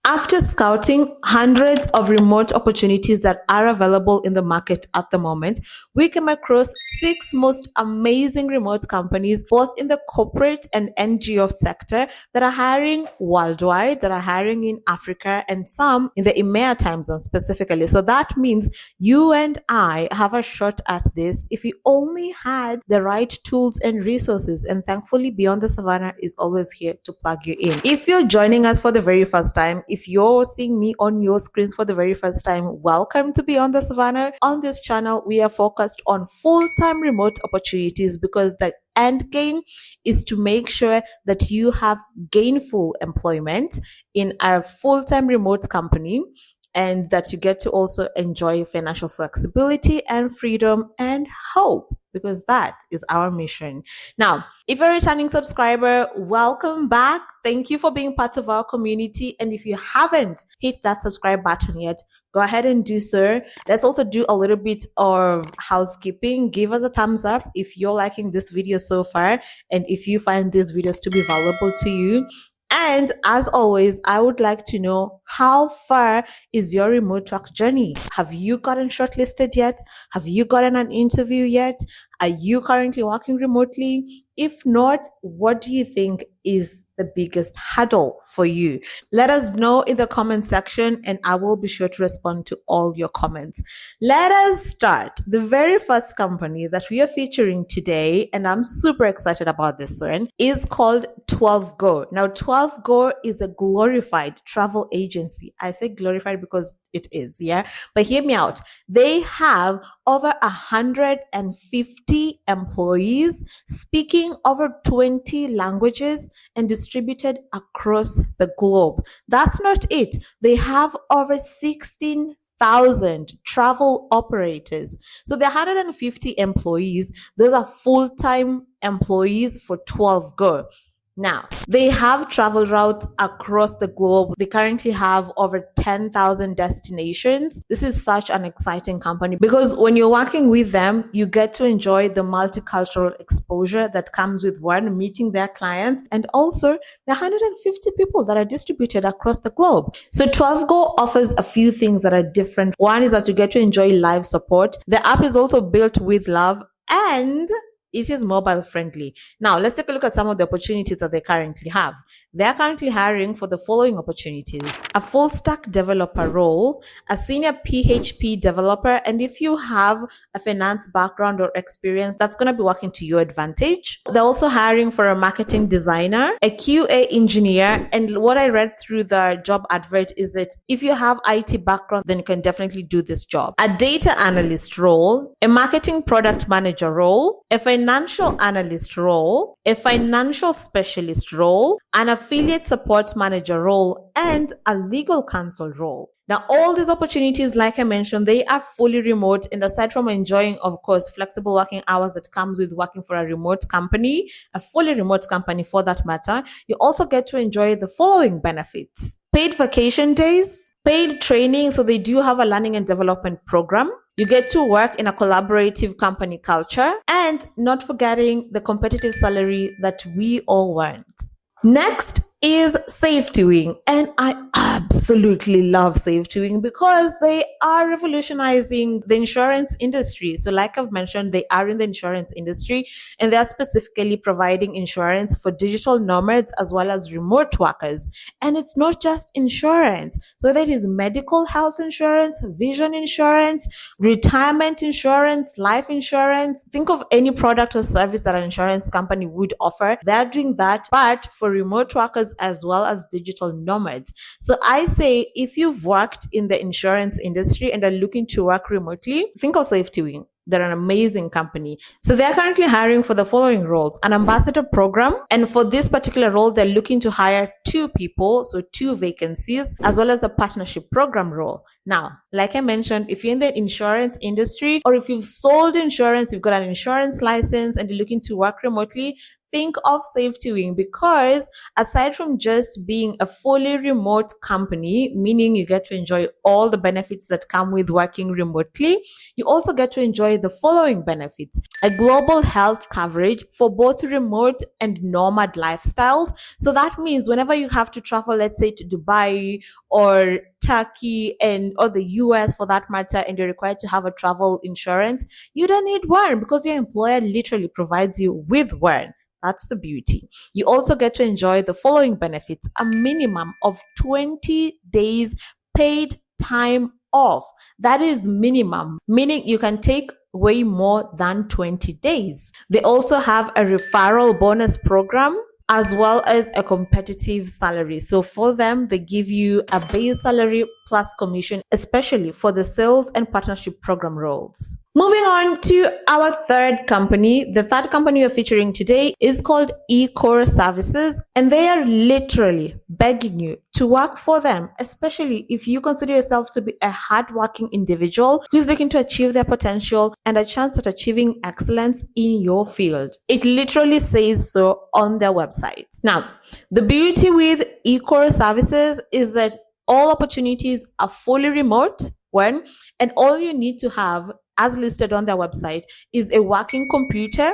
After scouting hundreds of remote opportunities that are available in the market at the moment, we came across 6 most amazing remote companies, both in the corporate and NGO sector, that are hiring worldwide, that are hiring in Africa, and some in the EMEA time zone specifically. So that means you and I have a shot at this if we only had the right tools and resources. And thankfully, Beyond the Savannah is always here to plug you in. If you're joining us for the very first time, if you're seeing me on your screens for the very first time, welcome to Beyond the Savannah. On this channel, we are focused on full-time remote opportunities because the end game is to make sure that you have gainful employment in a full-time remote company, and that you get to also enjoy financial flexibility and freedom and hope, because that is our mission. Now, if you're a returning subscriber, welcome back. Thank you for being part of our community. And if you haven't hit that subscribe button yet, go ahead and do so. Let's also do a little bit of housekeeping. Give us a thumbs up if you're liking this video so far, and if you find these videos to be valuable to you. And as always, I would like to know, how far is your remote work journey? Have you gotten shortlisted yet? Have you gotten an interview yet? Are you currently working remotely? If not, what do you think is the biggest hurdle for you? Let us know in the comment section, and I will be sure to respond to all your comments. Let us start. The very first company that we are featuring today, and I'm super excited about this one, is called 12Go. Now, 12Go is a glorified travel agency. I say glorified because it is, yeah? But hear me out. They have over 150 employees speaking over 20 languages and distributed across the globe. That's not it. They have over 16,000 travel operators. So the 150 employees, those are full-time employees for 12Go. Now, they have travel routes across the globe. They currently have over 10,000 destinations. This is such an exciting company because when you're working with them, you get to enjoy the multicultural exposure that comes with one, meeting their clients, and also the 150 people that are distributed across the globe. So 12Go offers a few things that are different. One is that you get to enjoy live support. The app is also built with love, and it is mobile friendly. Now, let's take a look at some of the opportunities that they currently have. They're currently hiring for the following opportunities: a full stack developer role, a senior PHP developer, and if you have a finance background or experience, that's going to be working to your advantage. They're also hiring for a marketing designer, a QA engineer, and what I read through the job advert is that if you have IT background, then you can definitely do this job. A data analyst role, a marketing product manager role, a financial analyst role, a financial specialist role, an affiliate support manager role, and a legal counsel role. Now, all these opportunities, like I mentioned, they are fully remote. And aside from enjoying, of course, flexible working hours that comes with working for a remote company, a fully remote company for that matter, you also get to enjoy the following benefits: paid vacation days, paid training. So they do have a learning and development program. You get to work in a collaborative company culture, and not forgetting the competitive salary that we all want. Next is Safetywing, and I absolutely love Safetywing because they are revolutionizing the insurance industry. So like I've mentioned, they are in the insurance industry, and they are specifically providing insurance for digital nomads as well as remote workers. And it's not just insurance. So that is medical health insurance, vision insurance, retirement insurance, life insurance. Think of any product or service that an insurance company would offer. They're doing that, but for remote workers as well as digital nomads. So I say, if you've worked in the insurance industry and are looking to work remotely, think of Safetywing. They're an amazing company. So they're currently hiring for the following roles: an ambassador program. And for this particular role, they're looking to hire 2 people, so 2 vacancies, as well as a partnership program role. Now, like I mentioned, if you're in the insurance industry, or if you've sold insurance, you've got an insurance license and you're looking to work remotely, think of Safetywing because aside from just being a fully remote company, meaning you get to enjoy all the benefits that come with working remotely, you also get to enjoy the following benefits: a global health coverage for both remote and nomad lifestyles. So that means whenever you have to travel, let's say to Dubai or Turkey or the US for that matter, and you're required to have a travel insurance, you don't need one because your employer literally provides you with one. That's the beauty. You also get to enjoy the following benefits: a minimum of 20 days paid time off. That is minimum, meaning you can take way more than 20 days. They also have a referral bonus program as well as a competitive salary. So for them, they give you a base salary plus commission, especially for the sales and partnership program roles. Moving on to our third company. The third company we're featuring today is called Ecore Services, and they are literally begging you to work for them, especially if you consider yourself to be a hardworking individual who's looking to achieve their potential and a chance at achieving excellence in your field. It literally says so on their website. Now, the beauty with Ecore Services is that all opportunities are fully remote, and all you need to have, as listed on their website, is a working computer.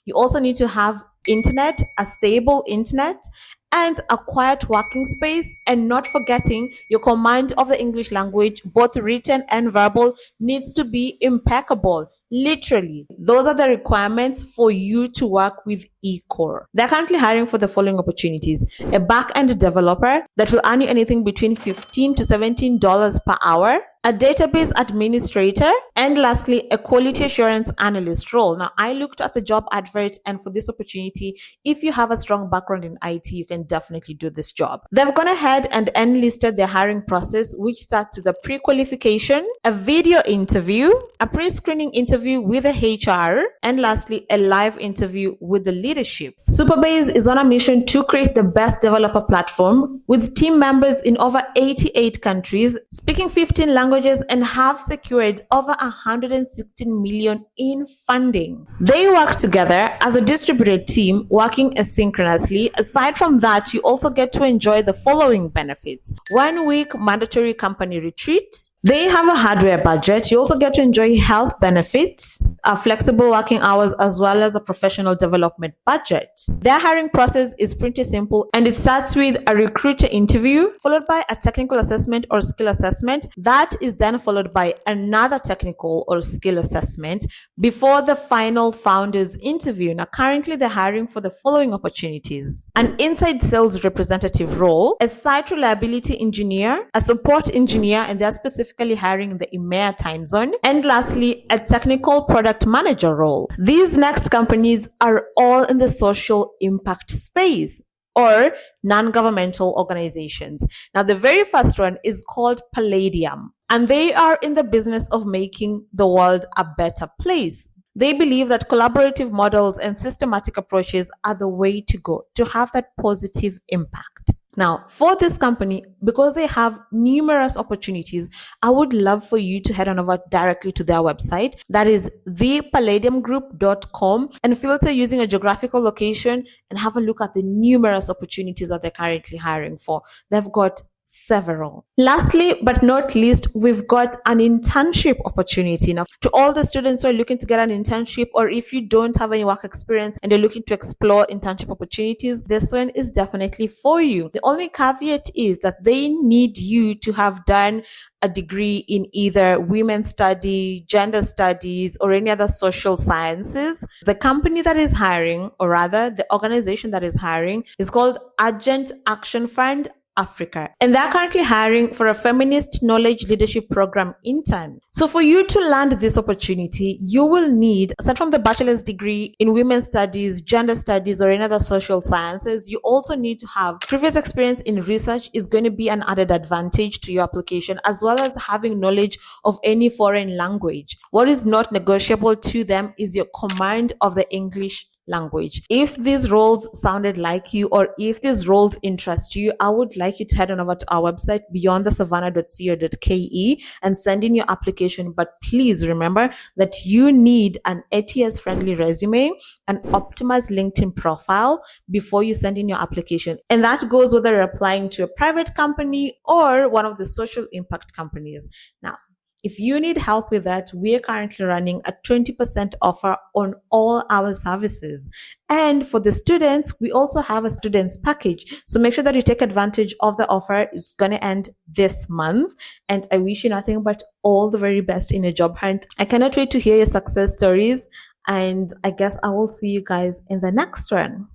You also need to have internet, a stable internet, and a quiet working space, and not forgetting your command of the English language, both written and verbal, needs to be impeccable. Literally, those are the requirements for you to work with Ecore. They're currently hiring for the following opportunities: a back-end developer that will earn you anything between $15 to $17 per hour, a database administrator, and lastly, a quality assurance analyst role. Now, I looked at the job advert, and for this opportunity, if you have a strong background in IT, you can definitely do this job. They've gone ahead and enlisted their hiring process, which starts with a pre-qualification, a video interview, a pre-screening interview with a HR, and lastly, a live interview with the leadership. Supabase is on a mission to create the best developer platform with team members in over 88 countries, speaking 15 languages, and have secured over 116 million in funding. They work together as a distributed team, working asynchronously. Aside from that, you also get to enjoy the following benefits: 1 week mandatory company retreat. They have a hardware budget. You also get to enjoy health benefits, flexible working hours, as well as a professional development budget. Their hiring process is pretty simple, and it starts with a recruiter interview, followed by a technical assessment or skill assessment. That is then followed by another technical or skill assessment before the final founders interview. Now, currently they're hiring for the following opportunities: an inside sales representative role, a site reliability engineer, a support engineer, and they're specifically hiring in the EMEA time zone, and lastly, a technical product manager role. These next companies are all in the social impact space or non-governmental organizations. Now, the very first one is called Palladium, and they are in the business of making the world a better place. They believe that collaborative models and systematic approaches are the way to go to have that positive impact. Now, for this company, because they have numerous opportunities, I would love for you to head on over directly to their website. That is thepalladiumgroup.com, and filter using a geographical location and have a look at the numerous opportunities that they're currently hiring for. They've got several. Lastly, but not least, we've got an internship opportunity. Now, to all the students who are looking to get an internship, or if you don't have any work experience and you're looking to explore internship opportunities, this one is definitely for you. The only caveat is that they need you to have done a degree in either women's study, gender studies, or any other social sciences. The company that is hiring, or rather the organization that is hiring, is called Urgent Action Fund Africa, and they're currently hiring for a feminist knowledge leadership program intern. So for you to land this opportunity, you will need, aside from the bachelor's degree in women's studies, gender studies, or any other social sciences, you also need to have previous experience in research. Is going to be an added advantage to your application, as well as having knowledge of any foreign language. What is not negotiable to them is your command of the English language. If these roles sounded like you, or if these roles interest you, I would like you to head on over to our website, beyondthesavannah.co.ke, and send in your application. But please remember that you need an ATS friendly resume, an optimized LinkedIn profile before you send in your application. And that goes whether you're applying to a private company or one of the social impact companies. Now, if you need help with that, we are currently running a 20% offer on all our services. And for the students, we also have a students package. So make sure that you take advantage of the offer. It's going to end this month. And I wish you nothing but all the very best in your job hunt. I cannot wait to hear your success stories. And I guess I will see you guys in the next one.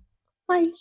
Bye.